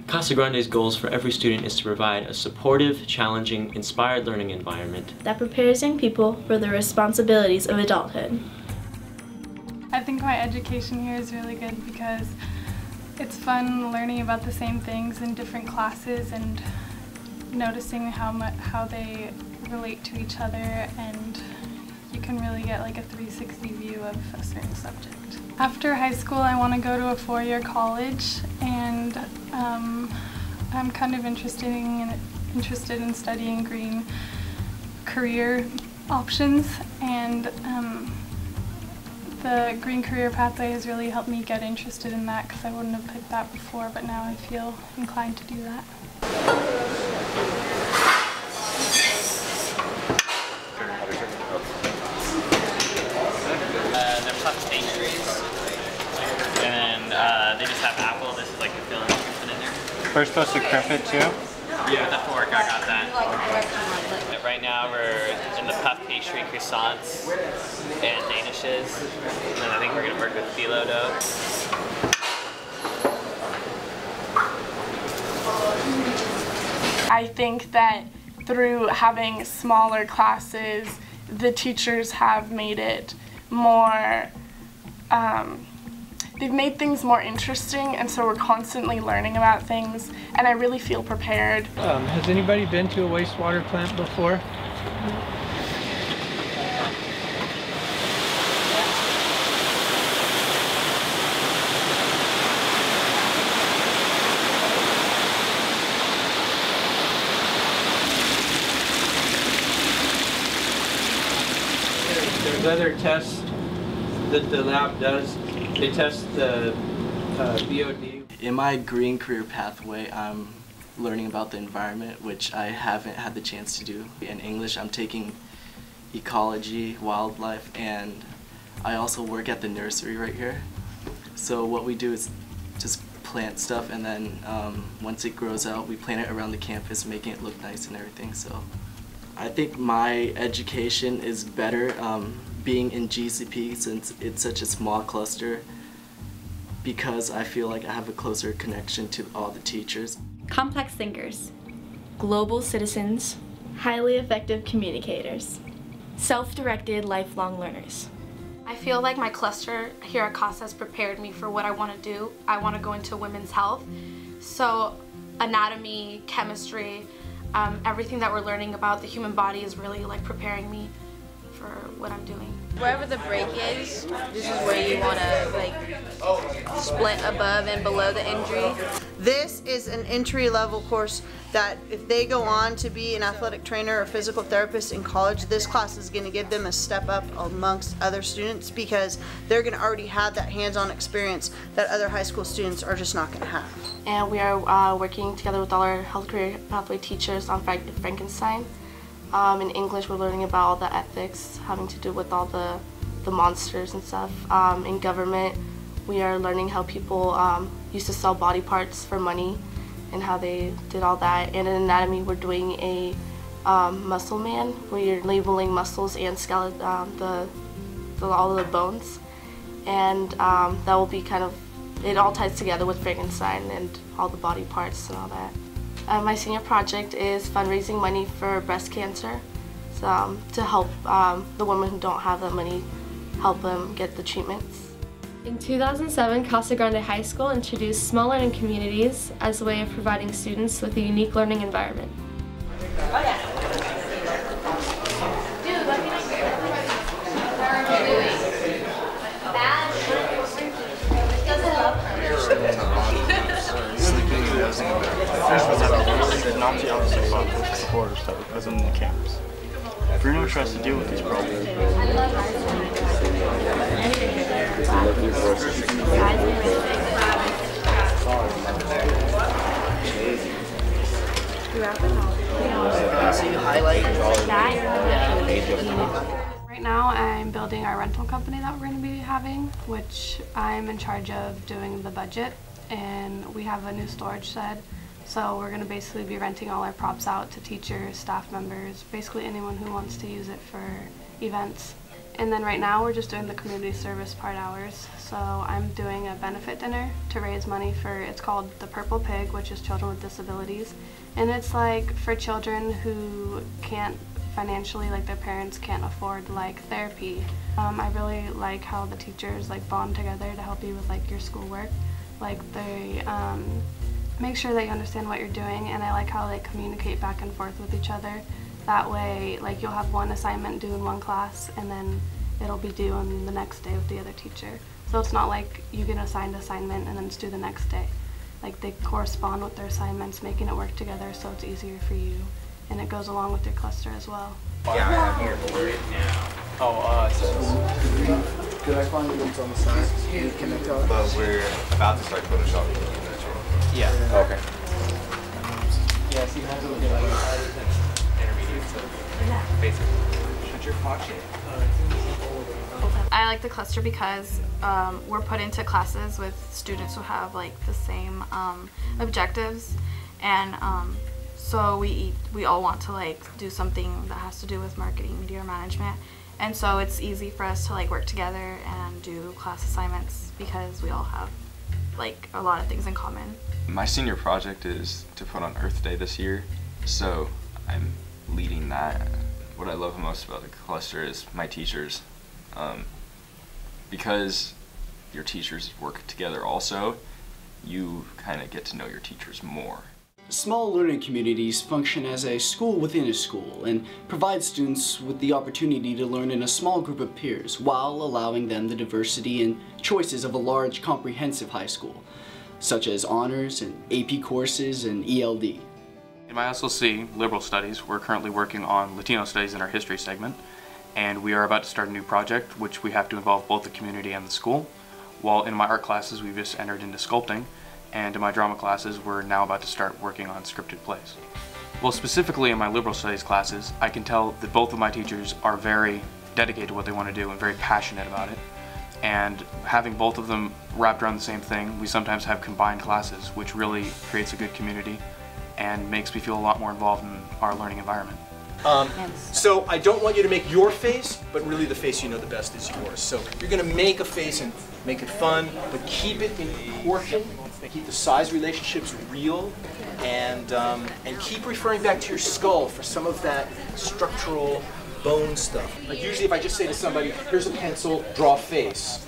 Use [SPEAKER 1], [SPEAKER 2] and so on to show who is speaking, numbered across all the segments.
[SPEAKER 1] Casa Grande's goals for every student is to provide a supportive, challenging, inspired learning environment
[SPEAKER 2] that prepares young people for the responsibilities of adulthood.
[SPEAKER 3] I think my education here is really good because it's fun learning about the same things in different classes and noticing how they relate to each other, and you can really get like a 360 view of a certain subject. After high school, I want to go to a four-year college, and I'm kind of interested in studying green career options, and the green career pathway has really helped me get interested in that because I wouldn't have picked that before, but now I feel inclined to do that.
[SPEAKER 4] They're puff pastries, and they just have apple. This is like the filling in there.
[SPEAKER 5] We're supposed to crimp it too?
[SPEAKER 4] Yeah, with the fork, I got that. Right now we're in the puff pastry croissants and danishes, and then I think we're going to work with phyllo dough.
[SPEAKER 3] I think that through having smaller classes, the teachers have made it more, they've made things more interesting, and so we're constantly learning about things, and I really feel prepared.
[SPEAKER 5] Has anybody been to a wastewater plant before?
[SPEAKER 6] There's other tests that the lab does. They test the BOD.
[SPEAKER 7] In my green career pathway, I'm learning about the environment, which I haven't had the chance to do. In English, I'm taking ecology, wildlife, and I also work at the nursery right here. So what we do is just plant stuff, and then once it grows out, we plant it around the campus, making it look nice and everything. So I think my education is better being in GCP since it's such a small cluster, because I feel like I have a closer connection to all the teachers.
[SPEAKER 2] Complex thinkers, global citizens, highly effective communicators, self-directed lifelong learners.
[SPEAKER 8] I feel like my cluster here at Casa has prepared me for what I want to do. I want to go into women's health, so anatomy, chemistry, everything that we're learning about the human body is really like preparing me for what I'm doing.
[SPEAKER 9] Wherever the break is, this is where you want to like split above and below the injury.
[SPEAKER 10] This is an entry-level course that if they go on to be an athletic trainer or physical therapist in college, this class is going to give them a step up amongst other students because they're going to already have that hands-on experience that other high school students are just not going to have.
[SPEAKER 8] And we are working together with all our health career pathway teachers on Frankenstein. In English, we're learning about all the ethics having to do with all the monsters and stuff. In government, we are learning how people used to sell body parts for money and how they did all that. And in anatomy, we're doing a muscle man, where you're labeling muscles and skeleton, all of the bones. And that will be kind of, it all ties together with Frankenstein and all the body parts and all that. My senior project is fundraising money for breast cancer, so, to help the women who don't have that money, help them get the treatments.
[SPEAKER 2] In 2007, Casa Grande High School introduced small learning communities as a way of providing students with a unique learning environment.
[SPEAKER 5] Not the opposite fun with the supporter stuff as in the campus. Bruno tries to deal with these problems.
[SPEAKER 3] Right now I'm building our rental company that we're going to be having, which I'm in charge of doing the budget, and we have a new storage shed. So we're going to basically be renting all our props out to teachers, staff members, basically anyone who wants to use it for events.
[SPEAKER 2] And then right now we're just doing the community service part hours. So I'm doing a benefit dinner to raise money for, it's called the Purple Pig, which is children with disabilities. And it's like for children who can't financially, like their parents can't afford like therapy. I really like how the teachers like bond together to help you with like your schoolwork. Like they make sure that you understand what you're doing, and I like how they communicate back and forth with each other. That way, like you'll have one assignment due in one class, and then it'll be due on the next day with the other teacher. So it's not like you get assigned an assignment and then it's due the next day. Like they correspond with their assignments, making it work together so it's easier for you, and it goes along with your cluster as well.
[SPEAKER 11] Yeah, I'm here for it now.
[SPEAKER 12] Could I find the links on the side? Can I tell?
[SPEAKER 11] But we're about to start Photoshop.
[SPEAKER 4] Yeah.
[SPEAKER 11] Okay.
[SPEAKER 4] Yeah, so you have to look at like intermediate stuff. Basically. Shut your pocket.
[SPEAKER 13] I like the cluster because we're put into classes with students who have like the same objectives, and so we all want to like do something that has to do with marketing, media management, and so it's easy for us to like work together and do class assignments because we all have like a lot of things in common.
[SPEAKER 14] My senior project is to put on Earth Day this year, so I'm leading that. What I love most about the cluster is my teachers. Because your teachers work together also, you kind of get to know your teachers more.
[SPEAKER 15] Small learning communities function as a school within a school and provide students with the opportunity to learn in a small group of peers while allowing them the diversity and choices of a large comprehensive high school, such as honors and AP courses and ELD.
[SPEAKER 5] In my SLC, Liberal Studies, we're currently working on Latino Studies in our history segment, and we are about to start a new project which we have to involve both the community and the school. While in my art classes we've just entered into sculpting, and in my drama classes we're now about to start working on scripted plays. Well, specifically in my Liberal Studies classes, I can tell that both of my teachers are very dedicated to what they want to do and very passionate about it. And having both of them wrapped around the same thing, we sometimes have combined classes, which really creates a good community and makes me feel a lot more involved in our learning environment.
[SPEAKER 16] So I don't want you to make your face, but really the face you know the best is yours. So you're going to make a face and make it fun, but keep it in proportion, keep the size relationships real, and keep referring back to your skull for some of that structural bone stuff. Like usually if I just say to somebody, here's a pencil, draw a face.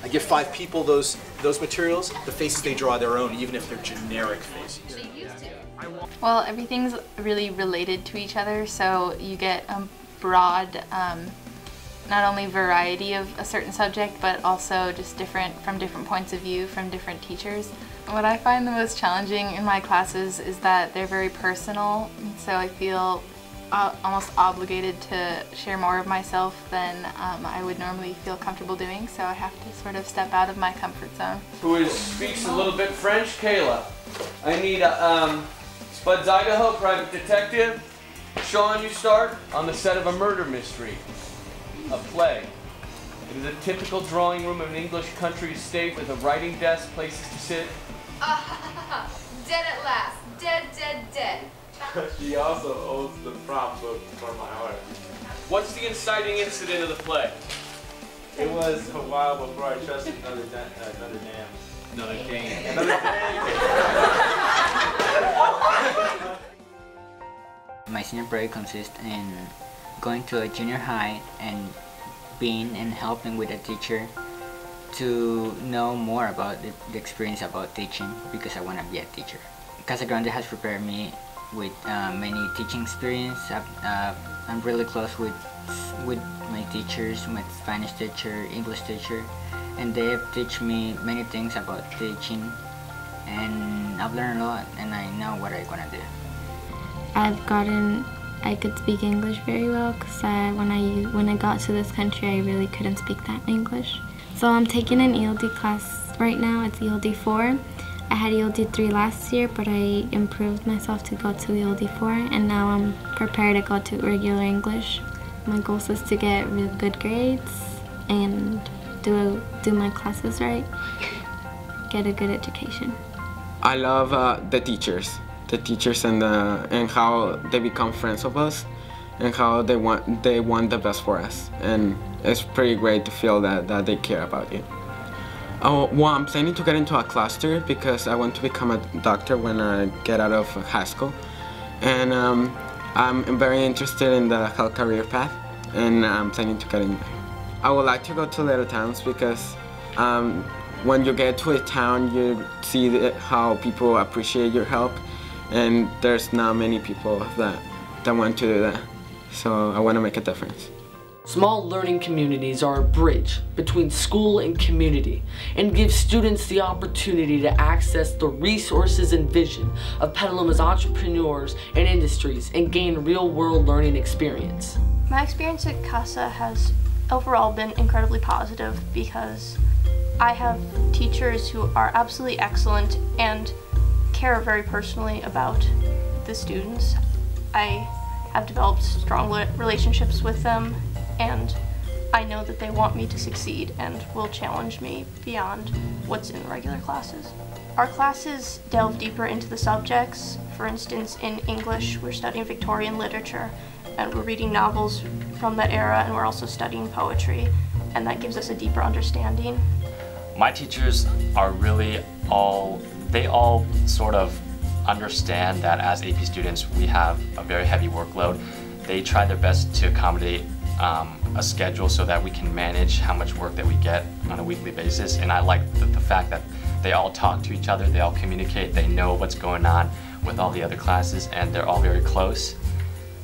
[SPEAKER 16] I give 5 people those materials, the faces they draw their own, even if they're generic faces.
[SPEAKER 13] Well, everything's really related to each other, so you get a broad, not only variety of a certain subject, but also just from different points of view from different teachers. What I find the most challenging in my classes is that they're very personal, so I feel almost obligated to share more of myself than I would normally feel comfortable doing, so I have to sort of step out of my comfort zone.
[SPEAKER 6] Who speaks a little bit French? Kayla. I need a Spuds, Idaho, private detective. Sean, you start on the set of a murder mystery, a play. It is a typical drawing room of an English country estate with a writing desk, places to sit.
[SPEAKER 17] Dead at last. Dead, dead, dead.
[SPEAKER 18] She also owns the prop book for my art.
[SPEAKER 6] What's the inciting incident of the play?
[SPEAKER 18] It was a while before I trusted another dam.
[SPEAKER 6] Another game.
[SPEAKER 18] Another
[SPEAKER 19] My senior break consists in going to a junior high and being and helping with a teacher to know more about the experience about teaching, because I want to be a teacher. Casa Grande has prepared me with many teaching experience. I'm really close with my teachers, my Spanish teacher, English teacher, and they have taught me many things about teaching, and I've learned a lot, and I know what I'm gonna do.
[SPEAKER 2] I could speak English very well because when I got to this country I really couldn't speak that English. So I'm taking an ELD class right now. It's ELD 4. I had ELD 3 last year, but I improved myself to go to ELD 4, and now I'm prepared to go to regular English. My goal is to get real good grades and do my classes right, get a good education.
[SPEAKER 20] I love the teachers and how they become friends of us and how they want the best for us. And it's pretty great to feel that they care about you. Oh, well, I'm planning to get into a cluster because I want to become a doctor when I get out of high school. And I'm very interested in the health career path, and I'm planning to get in there. I would like to go to little towns because when you get to a town, you see how people appreciate your help, and there's not many people that want to do that. So I want to make a difference.
[SPEAKER 21] Small learning communities are a bridge between school and community and give students the opportunity to access the resources and vision of Petaluma's entrepreneurs and industries and gain real-world learning experience.
[SPEAKER 2] My experience at Casa has overall been incredibly positive because I have teachers who are absolutely excellent and care very personally about the students. I have developed strong relationships with them, and I know that they want me to succeed and will challenge me beyond what's in the regular classes. Our classes delve deeper into the subjects. For instance, in English, we're studying Victorian literature, and we're reading novels from that era, and we're also studying poetry, and that gives us a deeper understanding.
[SPEAKER 4] My teachers are really they all sort of understand that as AP students we have a very heavy workload. They try their best to accommodate a schedule so that we can manage how much work that we get on a weekly basis, and I like the fact that they all talk to each other, they all communicate, they know what's going on with all the other classes, and they're all very close.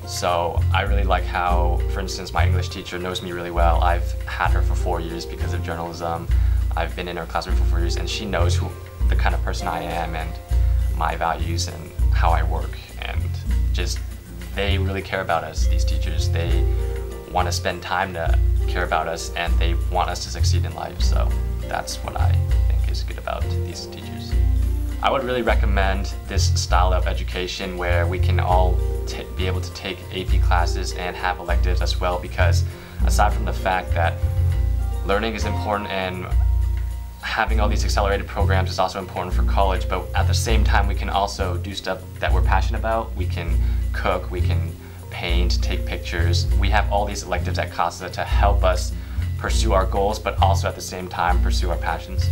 [SPEAKER 4] So I really like how, for instance, my English teacher knows me really well. I've had her for 4 years because of journalism. I've been in her classroom for 4 years, and she knows the kind of person I am and my values and how I work, and just they really care about us, these teachers. They want to spend time to care about us, and they want us to succeed in life, so that's what I think is good about these teachers. I would really recommend this style of education where we can all be able to take AP classes and have electives as well, because aside from the fact that learning is important and having all these accelerated programs is also important for college, but at the same time we can also do stuff that we're passionate about. We can cook, we can paint, take pictures. We have all these electives at Casa to help us pursue our goals, but also at the same time pursue our passions.